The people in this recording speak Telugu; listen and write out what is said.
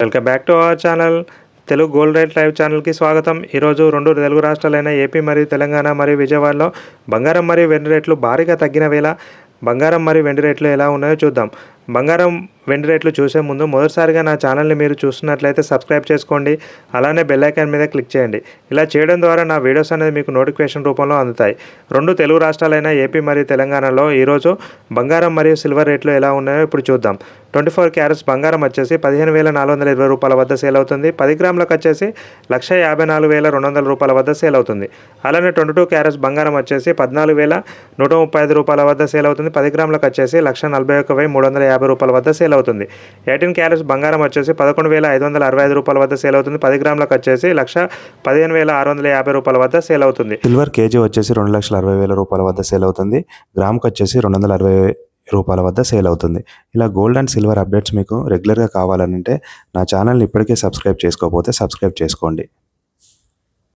Welcome back to our channel Telugu gold rate live ఛానల్కి స్వాగతం. ఈరోజు రెండు తెలుగు రాష్ట్రాలైన ఏపీ మరియు తెలంగాణ మరియు విజయవాడలో బంగారం మరియు వెండి రేట్లు భారీగా తగ్గిన వేళ బంగారం మరియు వెండి రేట్లు ఎలా ఉన్నాయో చూద్దాం. బంగారం వెండి రేట్లు చూసే ముందు మొదటిసారిగా నా ఛానల్ని మీరు చూస్తున్నట్లయితే సబ్స్క్రైబ్ చేసుకోండి, అలానే బెల్ ఐకాన్ మీద క్లిక్ చేయండి. ఇలా చేయడం ద్వారా నా వీడియోస్ అనేది మీకు నోటిఫికేషన్ రూపంలో అందుతాయి. రెండు తెలుగు రాష్ట్రాలైన ఏపీ మరియు తెలంగాణలో ఈరోజు బంగారం మరియు సిల్వర్ రేట్లు ఎలా ఉన్నాయో ఇప్పుడు చూద్దాం. 24 క్యారెట్స్ బంగారం వచ్చేసి 15,420 రూపాయల వద్ద సేల్ అవుతుంది. 10 గ్రాములకు వచ్చేసి 1,54,200 రూపాయల వద్ద సేల్ అవుతుంది. అలానే 22 క్యారెట్స్ బంగారం వచ్చేసి 14,135 రూపాయల వద్ద సేల్ అవుతుంది. 10 గ్రాములకు వచ్చేసి 1,41,350 రూపాయల వద్ద సేల్ అవుతుంది. 18 క్యారెట్స్ బంగారం వచ్చేసి 11,565 రూపాయల వద్ద సేల్ అవుతుంది. 10 గ్రాములకు వచ్చేసి 1,15,650 రూపాయల వద్ద సేల్ అవుతుంది. సిల్వర్ కేజీ వచ్చేసి 2,60,000 రూపాయల వద్ద సేల్ అవుతుంది. గ్రామ్కి వచ్చేసి 260 రూపాయల వద్ద సేల్ అవుతుంది. ఇలా గోల్డ్ అండ్ సిల్వర్ అప్డేట్స్ మీకు రెగ్యులర్గా కావాలంటే నా ఛానల్ని ఇప్పటికే సబ్స్క్రైబ్ చేసుకోకపోతే సబ్స్క్రైబ్ చేసుకోండి.